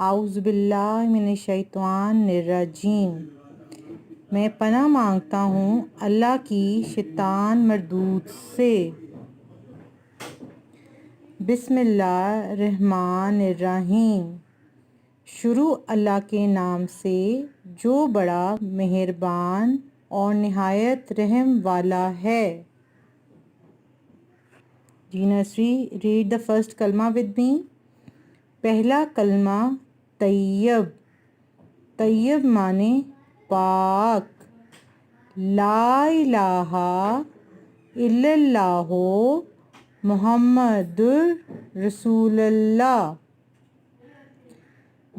اعوذ باللہ من الشیطان الرجیم، میں پناہ مانگتا ہوں اللہ کی شیطان مردود سے۔ بسم اللہ الرحمن الرحیم، شروع اللہ کے نام سے جو بڑا مہربان اور نہایت رحم والا ہے۔ جی نرسری، ریڈ دا فرسٹ کلمہ ود می۔ پہلا کلمہ طیب۔ طیب معنی پاک۔ لا الہ الا اللہ محمد رسول اللہ۔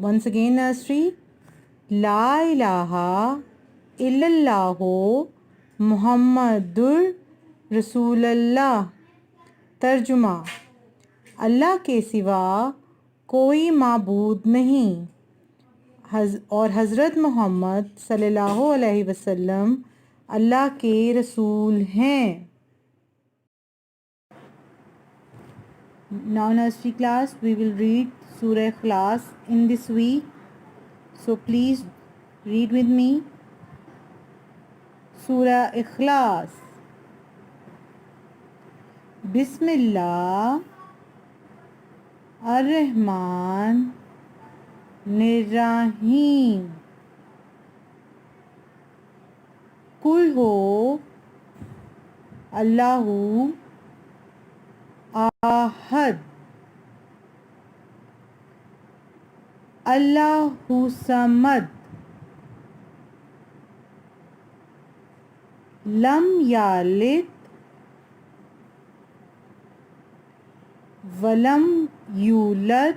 ونس اگین نرسری، لا الہ الا اللہ محمد رسول اللہ۔ ترجمہ، اللہ کے سوا کوئی معبود نہیں اور حضرت محمد صلی اللہ علیہ وسلم اللہ کے رسول ہیں۔ Now nursery class, we will read Surah Ikhlas in this week. So please read with me. Surah Ikhlas. بسم اللہ الرحمن الرحیم۔ قل ہو اللہ احد اللہ صمد لم یلد ولم یولد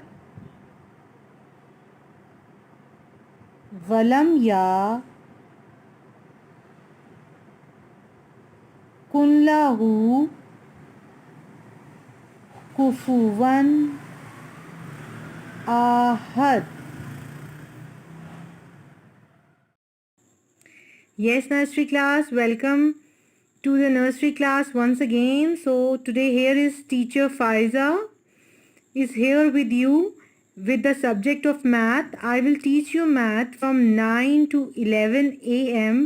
ولم یکن لہ کفواً احد۔ Yes, nursery class, welcome to the nursery class once again. So today here is teacher Faiza is here with you with the subject of math. I will teach you math from 9 to 11 a.m.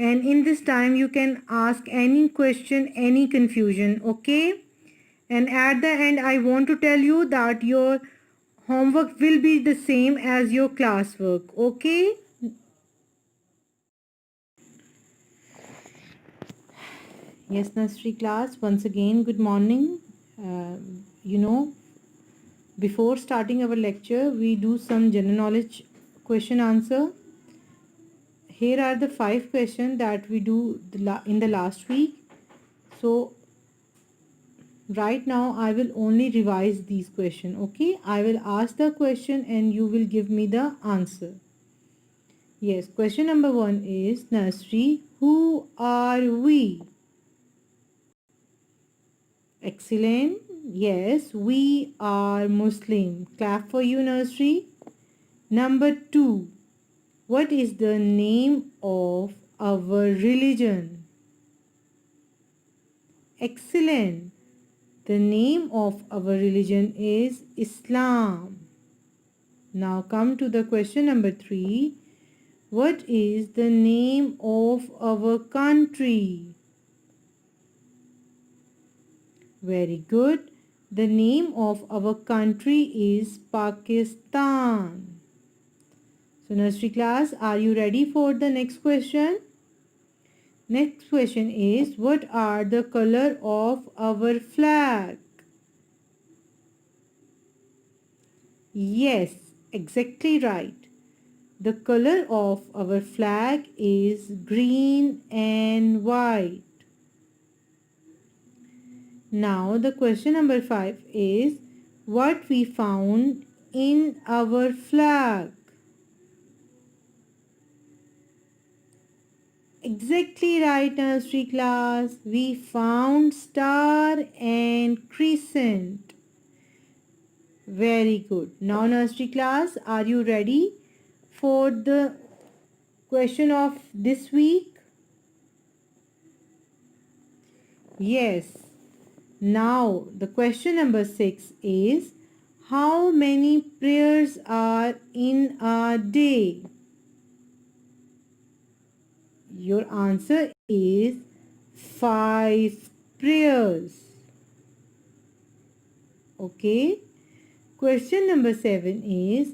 and in this time you can ask any question, any confusion, okay? And at the end I want to tell you that your homework will be the same as your classwork, okay? Yes, nursery class, once again good morning. Before starting our lecture we do some general knowledge question answer. Here are the 5 questions that we do in the last week. So right now I will only revise these questions, okay? I will ask the question and you will give me the answer. Yes, question number 1 is nursery, who are we? Excellent. Yes, we are Muslim. Clap for you, nursery. Number 2, what is the name of our religion? Excellent. The name of our religion is Islam. Now come to the question number 3. What is the name of our country? Very good. The name of our country is Pakistan. So nursery class, are you ready for the next question? Next question is, what are the color of our flag? Yes, exactly right. The color of our flag is green and white. Now the question number 5 is, what we found in our flag? Exactly right, nursery class. We found star and crescent. Very good. Now nursery class, are you ready for the question of this week? Yes. Now the question number 6 is, how many prayers are in a day? Your answer is 5 prayers. Okay. Question number 7 is,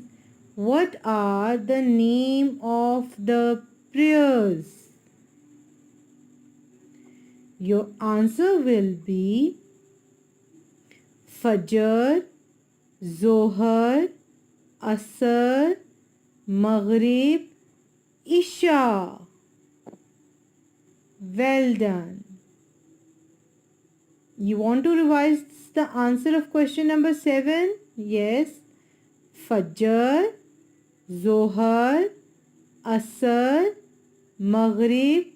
what are the name of the prayers? Your answer will be Fajr, Zohar, Asr, Maghrib, Isha. Well done. You want to revise the answer of question number 7? Yes. Fajr, Zohar, Asr, Maghrib,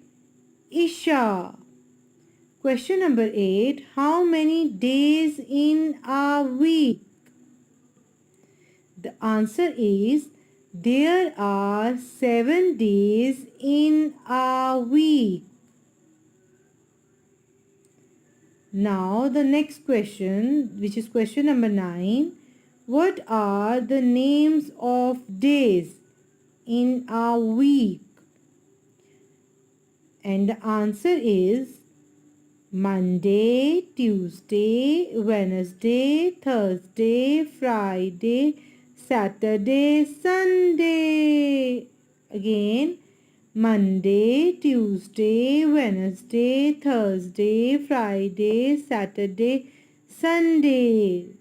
Isha. Question number 8. How many days in a week? The answer is there are 7 days in a week. Now the next question, which is question number 9. What are the names of days in a week? And the answer is Monday, Tuesday, Wednesday, Thursday, Friday, Saturday, Sunday. Again, Monday, Tuesday, Wednesday, Thursday, Friday, Saturday, Sunday.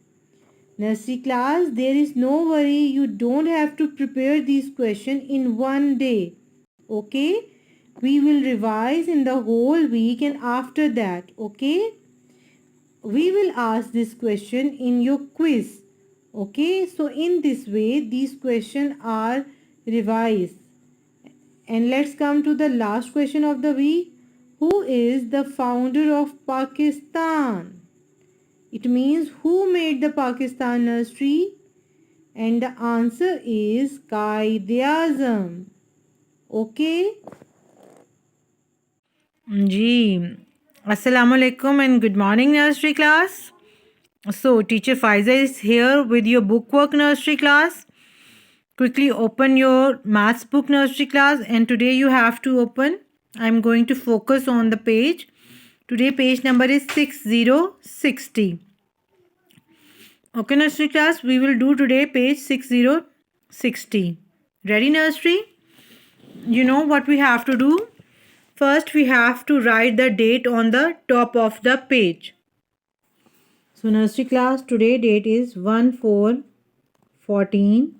Nursery class, there is no worry. You don't have to prepare these questions in one day. Okay? We will revise in the whole week and after that. Okay? We will ask this question in your quiz. Okay? So in this way, these questions are revised. And let's come to the last question of the week. Who is the founder of Pakistan? It means who made the Pakistan nursery? And the answer is Quaid-e-Azam. Okay? Ji. Assalamu alaikum and good morning, nursery class. So, teacher Faiza is here with your bookwork, nursery class. Quickly open your maths book, nursery class, and today you have to open. I'm going to focus on the page. Today page number is 6060. Okay, nursery class, we will do today page 6060. Ready, nursery? You know what we have to do? First, we have to write the date on the top of the page. So, nursery class, today date is 1/4/14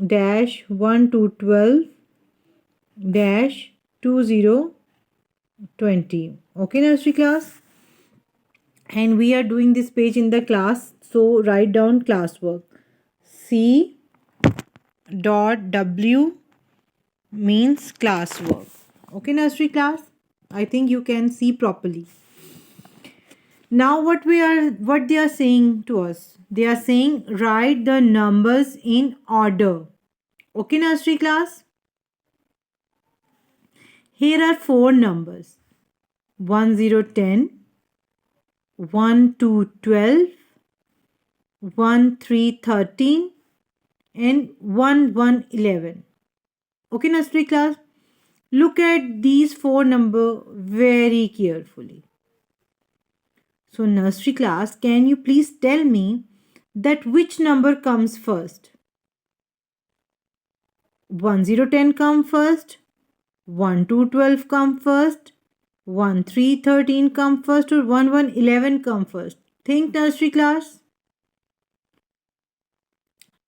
-1/2/12 -2020. Okay, nursery class? And we are doing this page in the class. So, write down classwork. C.W means classwork. Okay, nursery class? I think you can see properly. Now what they are saying to us? They are saying write the numbers in order. Okay, nursery class? Here are 4 numbers. 1 0 10, 1 2 12, 1 3 13 and 1 1 11. Okay, nursery class? Look at these 4 numbers very carefully. So, nursery class, can you please tell me that which number comes first? 1 0 10 come first, 1 2 12 come first, 1 3 13 come first, or 1 1 11 come first? Think, nursery class.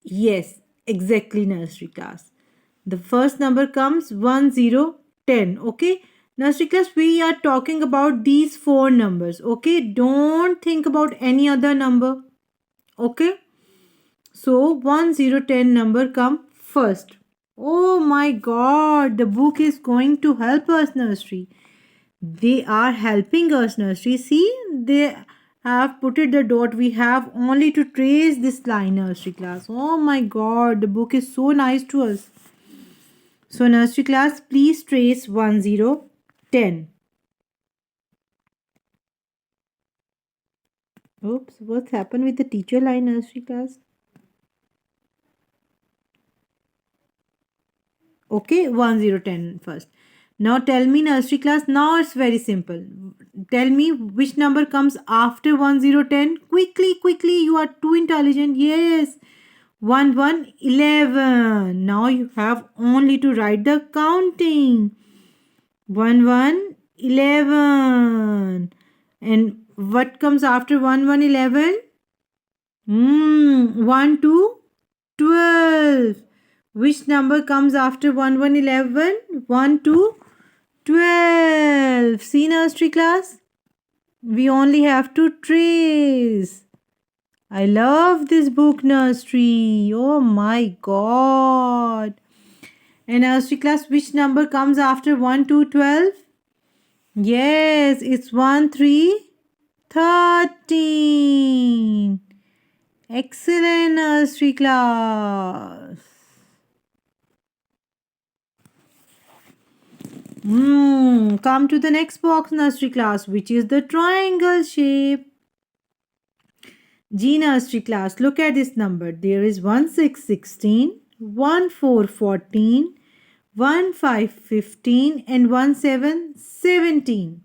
Yes, exactly, nursery class. The first number comes 1 0 10. Okay, nursery class, we are talking about these 4 numbers. Okay, don't think about any other number. Okay, so 1 0 10 number come first. Oh my god, the book is going to help us, nursery. They are helping us, nursery. See, they have put it the dot. We have only to trace this line, nursery class. Oh my god, the book is so nice to us. So, nursery class, please trace 1 0 10. Oops, what's happened with the teacher line, nursery class? Okay, 1010 first. Now tell me, nursery class. Now it's very simple. Tell me which number comes after 1010. Quickly, quickly. You are too intelligent. Yes. 11. Now you have only to write the counting. 11. And what comes after 11? 1 to 12. Which number comes after 11? 1 to 12. See, nursery class? We only have to trace. I love this book, nursery. Oh my god. And nursery class, which number comes after 1 to 12? Yes, it's 1, 3, 13. Excellent, nursery class. Come to the next box, nursery class, which is the triangle shape. G, nursery class, look at this number. There is 1, 6, 16, 1, 4, 14, 1, 5, 15, and 1, 7, 17.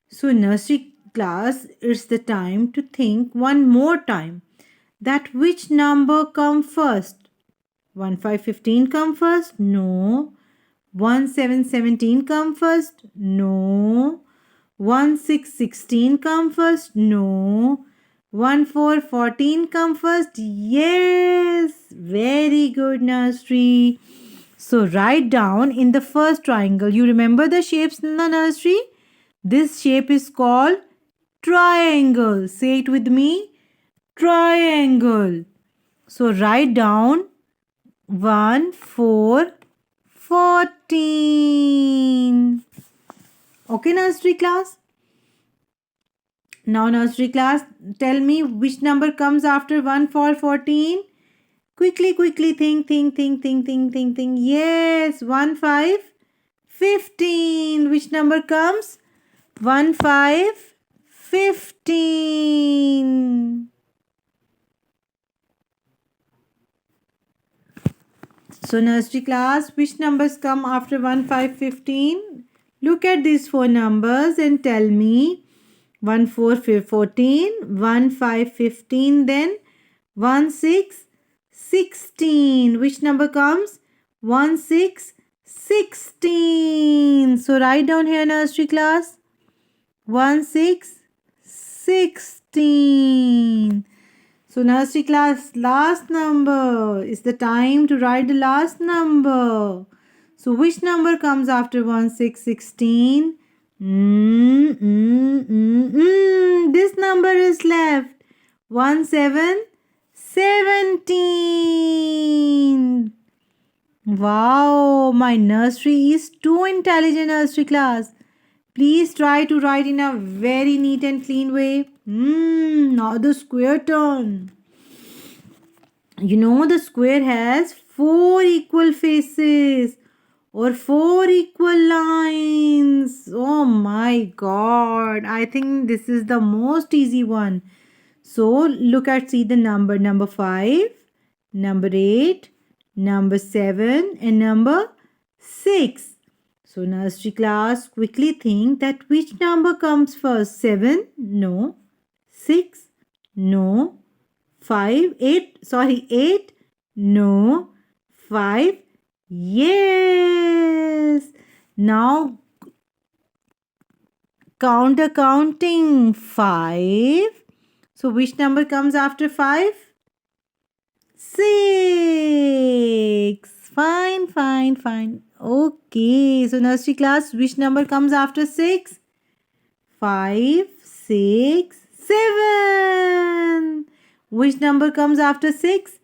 So, nursery class, it's the time to think one more time that which number come first. 1, 5, 15 come first? No. 1, 7, 17 come first? No. 1, 6, 16 come first? No. 1, 4, 14 come first? Yes. Very good, nursery. So write down in the first triangle. You remember the shapes in the nursery? This shape is called triangle. Say it with me. Triangle. So write down 1, 4, 14. Okay, nursery class? Now, nursery class, tell me which number comes after 1, 4, 14? Quickly, quickly think. Yes, 1, 5, 15. Which number comes? 1, 5, 15. So, nursery class, which numbers come after 1, 5, 15? Look at these four numbers and tell me. 1, 4, 14, 1, 5, 15, then 1, 6, 16. Which number comes? 1, 6, 16. So write down here, nursery class. 1, 6, 16. So nursery class, last number. It's the time to write the last number. So which number comes after 1, 6, 16? This number is left. 1, 7, 17. Wow, my nursery is too intelligent, nursery class. Please try to write in a very neat and clean way. Now the square turn. You know the square has 4 equal faces or 4 equal lines. Oh my god. I think this is the most easy one. So look at, see the number 5, number 8, number 7 and number 6. So nursery class, quickly think that which number comes first. 7? No. 6? No. 5? 8? No. 5? Yes. Now count the counting. 5. So which number comes after 5? 6. Fine. Okay. So nursery class, which number comes after 6? 5, 6, 7. Which number comes after 6?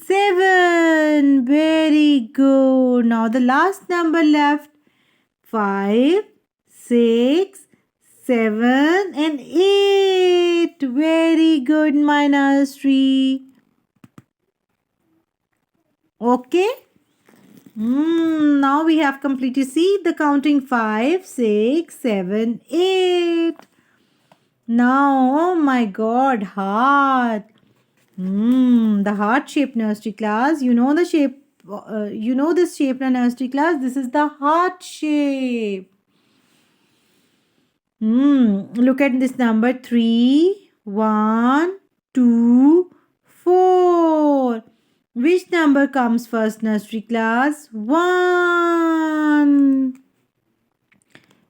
7. Very good. Now the last number left. 5, 6, 7 and 8. Very good, my nursery. Okay. Now we have completed. See the counting 5, 6, 7, 8. Now, oh my god, heart. The heart-shaped nursery class. You know the shape. You know this shape in nursery class. This is the heart shape. Look at this number 3, 1, 2, 4. Which number comes first, nursery class? 1.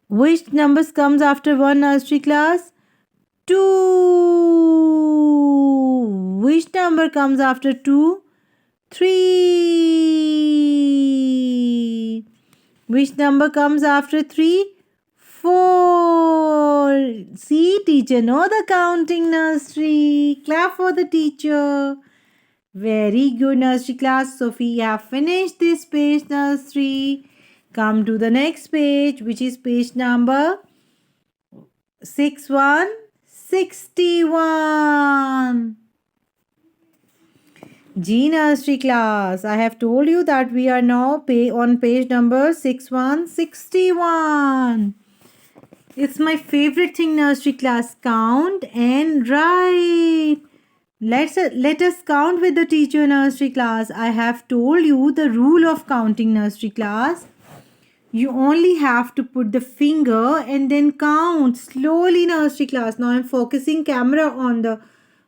Which numbers comes after 1, nursery class? 2. Which number comes after 2? 3. Which number comes after 3? 4. See, teacher know the counting, nursery. Clap for the teacher. Very good, nursery class. So we have finished this page, nursery. Come to the next page, which is page number 61. G nursery class. I have told you that we are now on page number 61. It's my favorite thing, nursery class. Count and write. Let us count with the teacher, nursery class. I have told you the rule of counting, nursery class. You only have to put the finger and then count slowly, nursery class. Now I'm focusing camera on the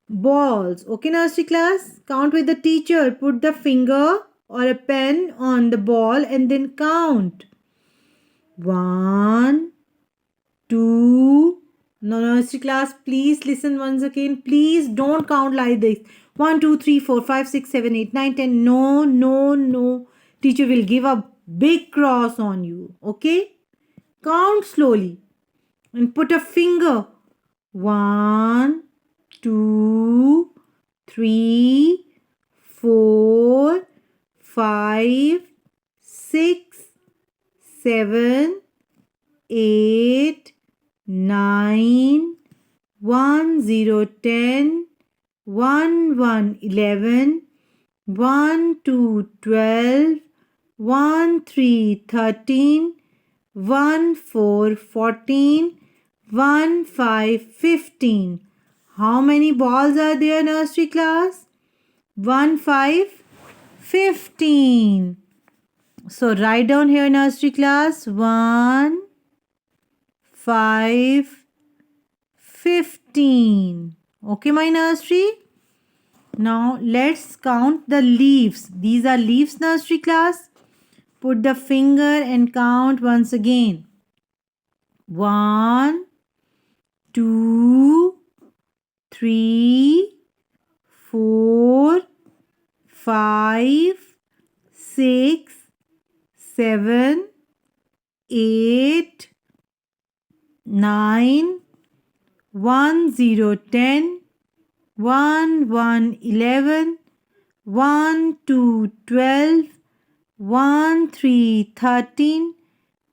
balls. Okay, nursery class? Count with the teacher. Put the finger or a pen on the ball and then count. 1, 2. No, nursery class, please listen once again. Please don't count like this. 1, 2, 3, 4, 5, 6, 7, 8, 9, 10. No, no, no. Teacher will give a big cross on you. Okay? Count slowly and put a finger. 1, 2, 3, 4, 5, 6, 7, 8, 9, 1, 0, 10, 1, 1, 11, 1, 2, 12, 1, 3, 13, 1, 4, 14, 1, 5, 15. How many balls are there, nursery class? 1, 5, 15. So write down here, nursery class. 1, 5, 15. Okay, my nursery? Now let's count the leaves. These are leaves, nursery class. Put the finger and count once again. 1, 2, 3, 4, 5, 6, 7, 8, 9, 1, 0, 10, 1, 1, 11, 1, 2, 12, 1, 3, 13,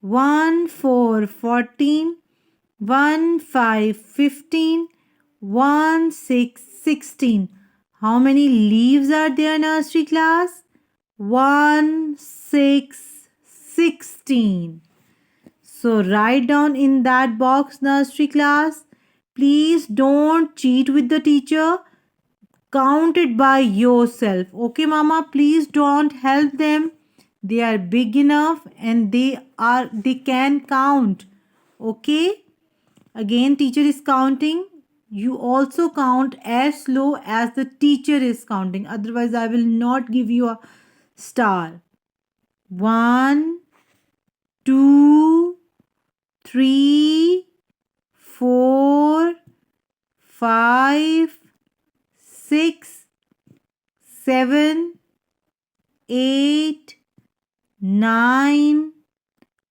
1, 4, 14, 1, 5, 15, 1, 6, 16. How many leaves are there, nursery class? 1, 6, 16. So write down in that box, nursery class. Please don't cheat with the teacher. Count it by yourself. Okay, mama, please don't help them. They are big enough and they can count. Okay? Again, teacher is counting. You also count as slow as the teacher is counting. Otherwise, I will not give you a star. 1, 2, 3, 4, 5, 6, 7, 8, 9,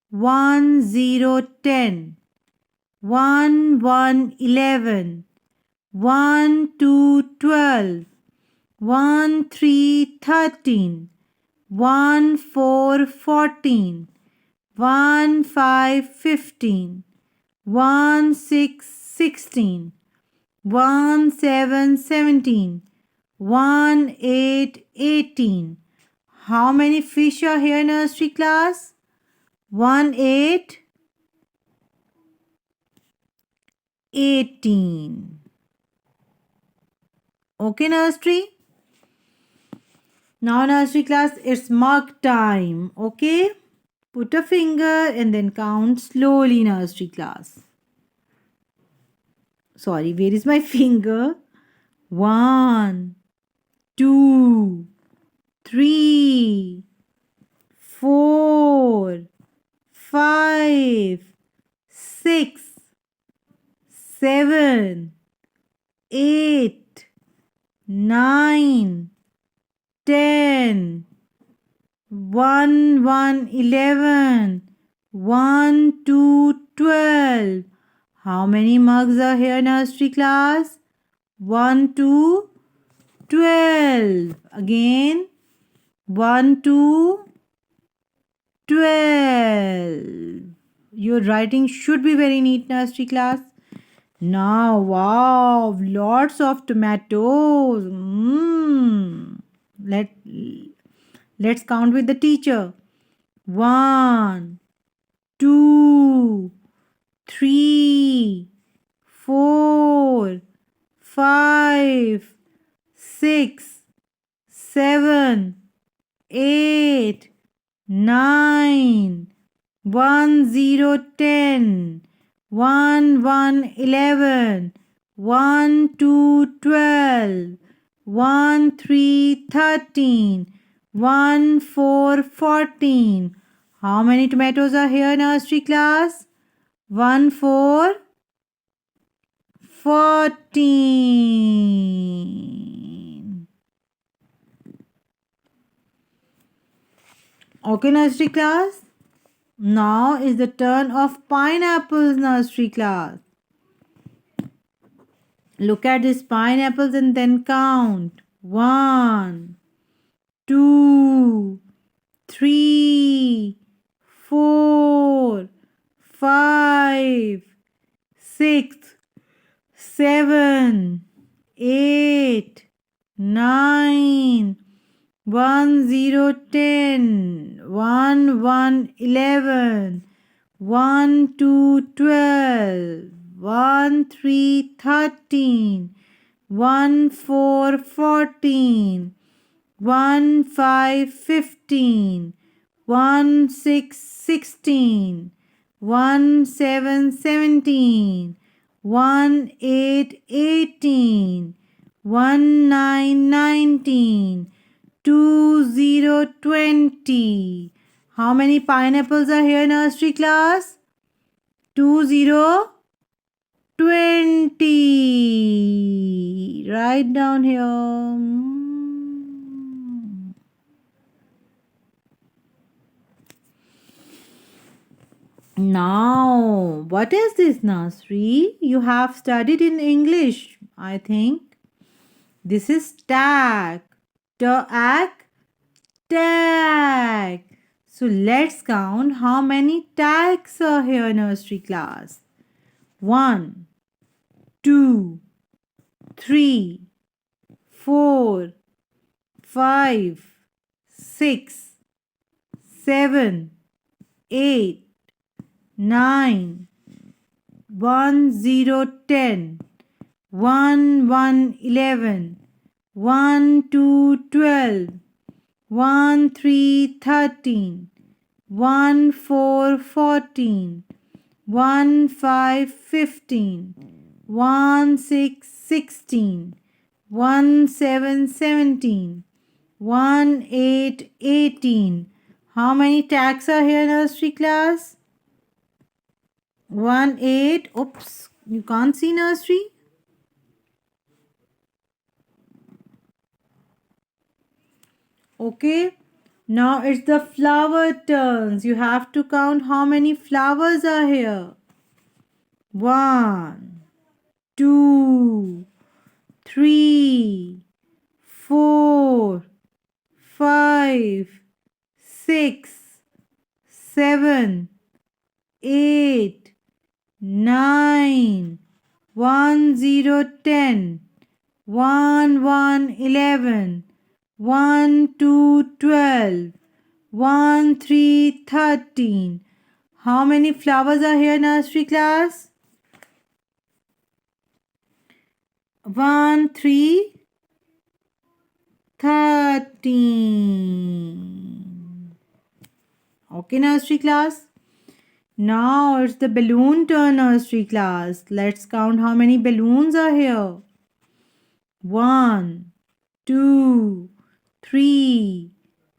1, 0, 10, 1, 1, 11, 1, 2, 12, 1, 3, 13, 1, 4, 14, 1, 5, 15, 1, 6, 16, 1, 7, 17, 1, 8, 18. How many fish are here, nursery class? 1, 8, 18. Okay, nursery? Now, nursery class, it's mark time. Okay? Put a finger and then count slowly, nursery class. Sorry, where is my finger? 1, 2, 3, 4, 5, 6, 7, 8, 9, 10, 11, 1, 2, 12. How many mugs are here, nursery class? 1 to 12. Again, 1 to 12. Your writing should be very neat, nursery class. Now, wow, lots of tomatoes. Let's count with the teacher. 1, 2, 3, 4, 5, 6, 7, 8, 9, 1, 0, 10, 1, 1, 11, 1, 2, 12, 1, 3, 13, 1, 4, 14. How many tomatoes are here, nursery class? 1, 4, 14. Okay, nursery class. Now is the turn of pineapples, nursery class. Look at these pineapples and then count. 1, 2, 3, 4, 5, 6, 7, 8, 9, 1, 0, 10, 1, 1, 11, 1, 2, 12, 1, 3, 13, 1, 4, 14, 1, 5, 15, 1, 6, 16, 1, 7, 17, 1, 8, 18, 1, 9, 19, 2, 0, 20. How many pineapples are here, nursery class? 2, 0, 20. Write down here. Now, what is this, nursery? You have studied in English, I think. This is tag. Tag. Tag. So let's count how many tags are here, nursery class. 1, 2, 3, 4, 5, 6, 7, 8, 9, 1, 0, 10, 1, 1, 11, 1, 2, 12, 1, 3, 13, 1, 4, 14, 1, 5, 15, 1, 6, 16, 1, 7, 17, 1, 8, 18. How many tags are here, nursery class? 1, 8. Oops, you can't see, nursery? Okay. Now it's the flower turns. You have to count how many flowers are here. 1, 2, 3, 4, 5, 6, 7, 8, 9, 1, 0, 10, 1, 1, 11, 1, 2, 12, 1, 3, 13. How many flowers are here, nursery class? 1, 3, 13. Okay, nursery class. Now it's the balloon turn, nursery class. Let's count how many balloons are here. 1, 2, 3,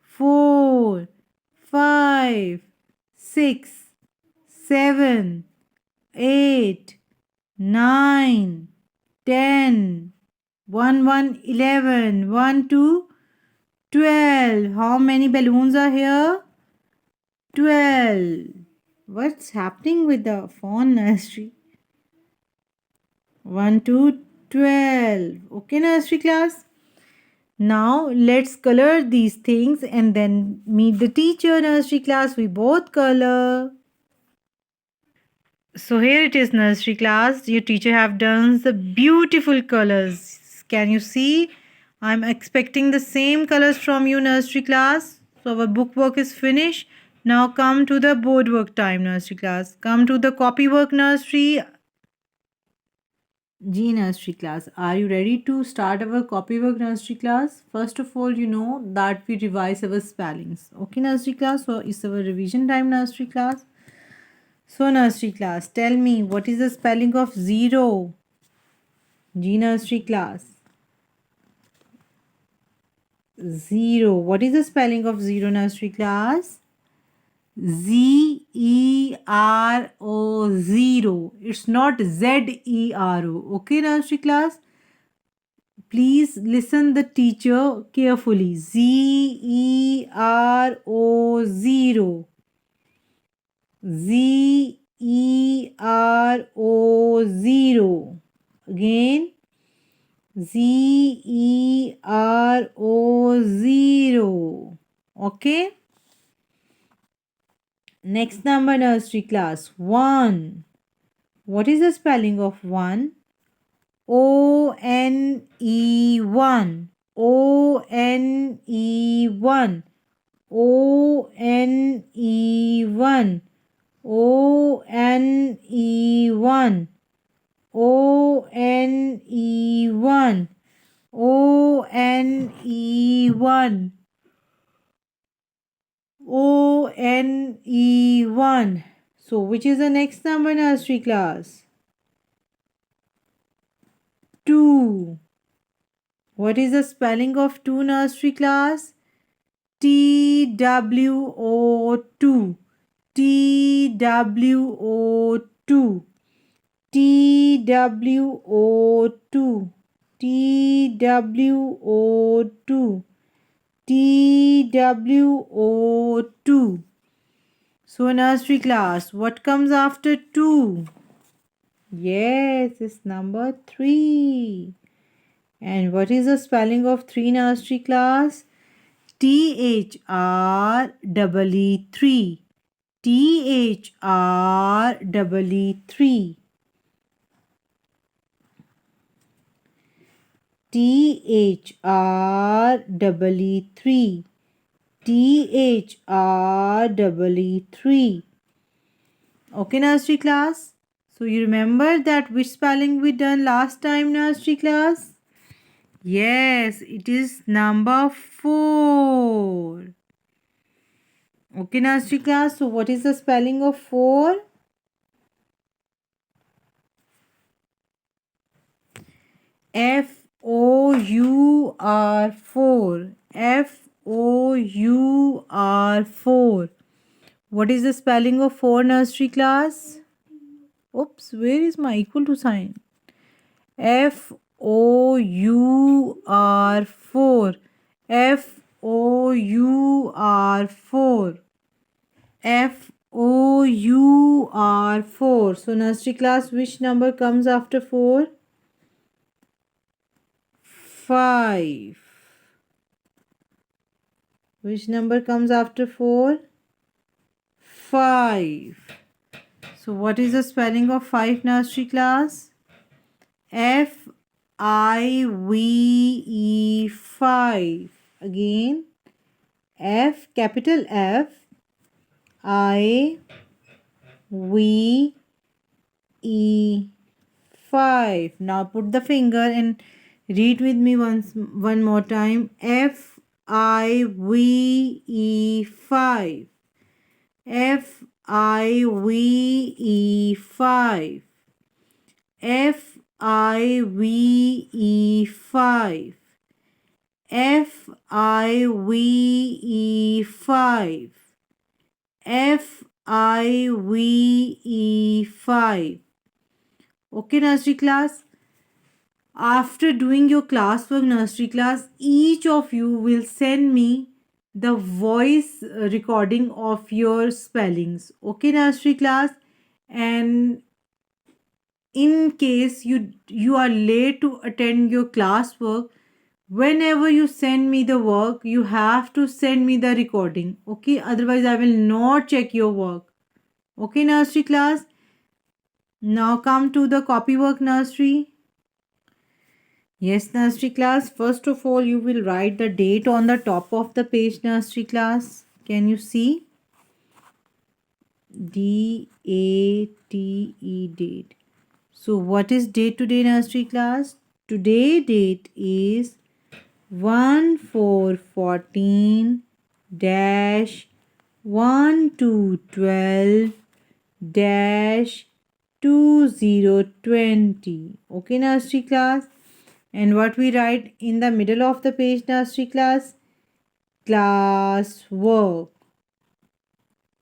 4, 5, 6, 7, 8, 9, 10, 1, 11, 1, 2, 12. How many balloons are here? 12. What's happening with the phone, nursery? 1, 2, 12. Okay, nursery class. Now let's color these things and then meet the teacher, nursery class. We both color. So here it is, nursery class. Your teacher have done the beautiful colors. Can you see? I'm expecting the same colors from you, nursery class. So our book work is finished. Now come to the board work time, nursery class. Come to the copy work, nursery. G nursery class. Are you ready to start our copywork, nursery class? First of all, you know that we revise our spellings. Okay, nursery class. So it's our revision time, nursery class. So nursery class, tell me what is the spelling of zero? G nursery class. Zero. What is the spelling of zero, nursery class? Z-E-R-O, zero. It's not Z-E-R-O. Okay, nursery class? Please listen the teacher carefully. Z-E-R-O, zero. Z-E-R-O, zero. Again. Z-E-R-O, zero. Okay. Next number, nursery class. 1. What is the spelling of 1? O-N-E, 1. O-N-E, 1. O-N-E, 1. O-N-E, 1. O-N-E, 1. O-N-E, 1. O-N-E, 1. So which is the next number, nursery class? 2. What is the spelling of 2, nursery class? T-W-O-2. T-W-O-2. T-W-O-2. T-W-O-2. T-W-O-2. So nursery class, what comes after 2? Yes, it's number 3. And what is the spelling of 3, nursery class? T-H-R-E-E-3. T-H-R-E-E-3. T-H-R-E-E-3. T-H-R-E-E-3. Okay, nursery class. So you remember that which spelling we done last time, nursery class? Yes, it is number 4. Okay, nursery class. So what is the spelling of 4? F-O-U-R, 4. F-O-U-R, 4. What is the spelling of 4, nursery class? Oops, where is my equal to sign? F-O-U-R, 4. F-O-U-R, 4. F-O-U-R, 4. So nursery class, which number comes after 4? 5. Which number comes after 4? 5. So what is the spelling of 5, nursery class? F-I-V-E, 5. Again, F, capital F, I-V-E, 5. Now put the finger and read with me one more time. Five. Five. Five. Five. Five. Okay, nursery class. After doing your classwork, nursery class, each of you will send me the voice recording of your spellings. Okay, nursery class. And in case you are late to attend your classwork, whenever you send me the work, you have to send me the recording. Okay, otherwise I will not check your work. Okay, nursery class. Now come to the copywork, nursery. Yes, nursery class. First of all, you will write the date on the top of the page, nursery class. Can you see? D-A-T-E, date. So what is date today, nursery class? Today date is 1/4/14 dash 1/2/12 dash 2020. Okay, nursery class. And what we write in the middle of the page, nursery class? Class work.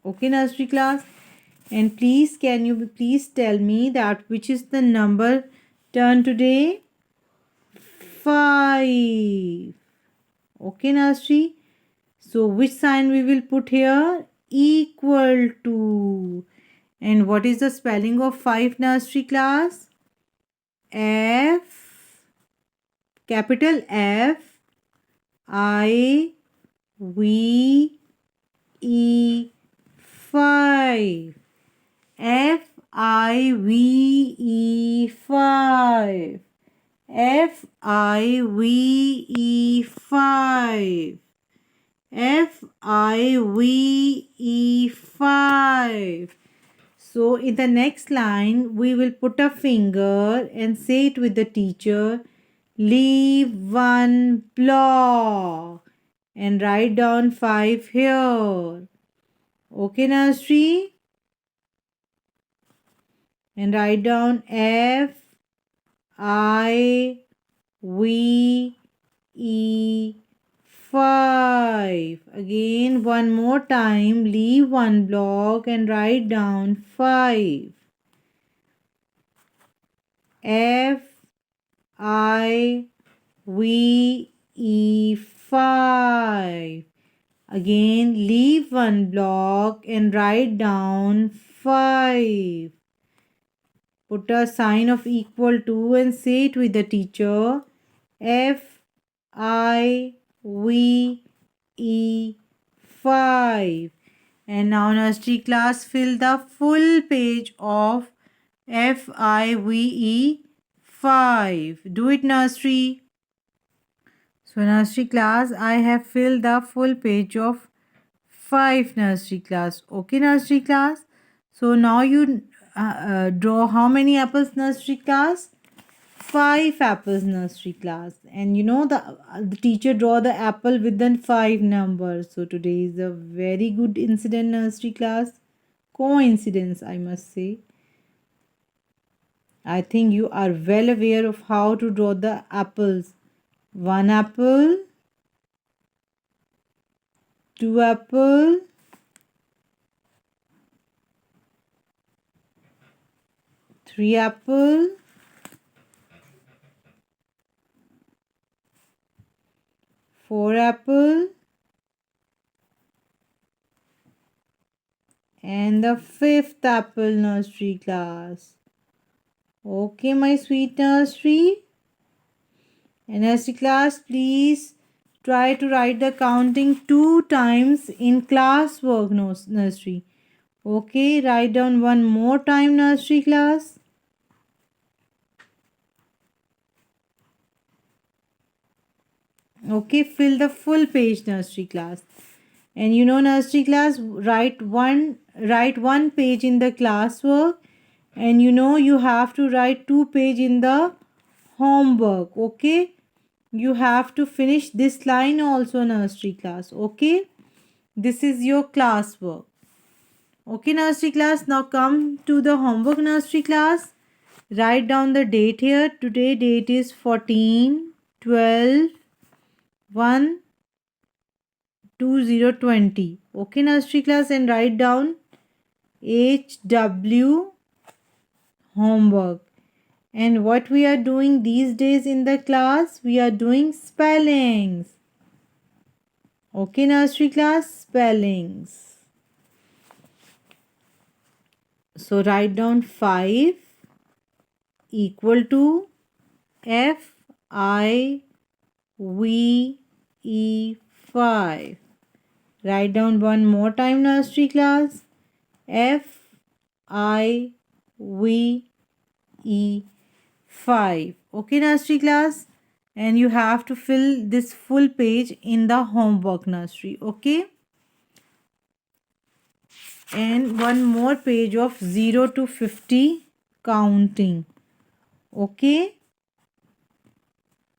Okay, nursery class. And please, can you please tell me that which is the number turn today? 5. Okay, nursery. So which sign we will put here? Equal to. And what is the spelling of 5, nursery class? F, capital F, I, V, E, 5. Five. 5. Five. So in the next line, we will put a finger and say it with the teacher. Leave one block and write down 5 here. Okay, nursery? And write down F, I, V, E, 5. Again, one more time, leave one block and write down 5. F, I, V, E, 5. Again, leave one block and write down 5. Put a sign of equal to and say it with the teacher. F, I, V, E, 5. And now, nursery class, fill the full page of FIVE 5. Do it, nursery. So, nursery class, I have filled the full page of 5, nursery class. Okay, nursery class. So now you draw how many apples, nursery class? 5 apples, nursery class. And you know the teacher draw the apple with the 5 numbers. So today is a very good incident, nursery class. Coincidence, I must say. I think you are well aware of how to draw the apples. 1 apple, 2 apple, 3 apple, 4 apple, and the 5th apple, nursery class. Okay, my sweet nursery. And nursery class, please try to write the counting 2 times in classwork, nursery. Okay, write down one more time, nursery class. Okay, fill the full page, nursery class. And you know, nursery class, write one page in the classwork and you have to write 2 pages in the homework. Okay, you have to finish this line also, nursery class. Okay, this is your classwork. Okay, nursery class, now come to the homework, nursery class. Write down the date here. Today date is 14/12/2020. Okay, nursery class, and write down HW homework. And what we are doing these days in the class, we are doing spellings. Okay, nursery class, spellings. So write down 5 equal to FIVE 5. Write down one more time, nursery class. FIVE 5. Okay, nursery class, and you have to fill this full page in the homework, nursery. Okay, and one more page of 0 to 50 counting. Okay,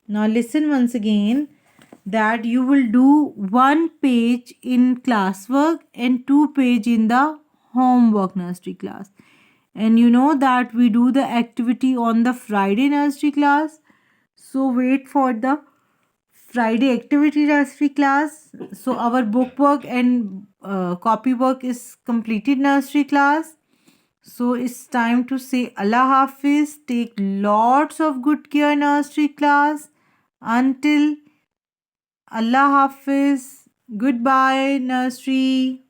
now listen once again, that you will do 1 page in classwork and 2 page in the homework, nursery class. And you know that we do the activity on the Friday, nursery class. So wait for the Friday activity, nursery class. So our book work and copy work is completed, nursery class. So it's time to say Allah Hafiz. Take lots of good care, nursery class. Until Allah Hafiz. Goodbye, nursery.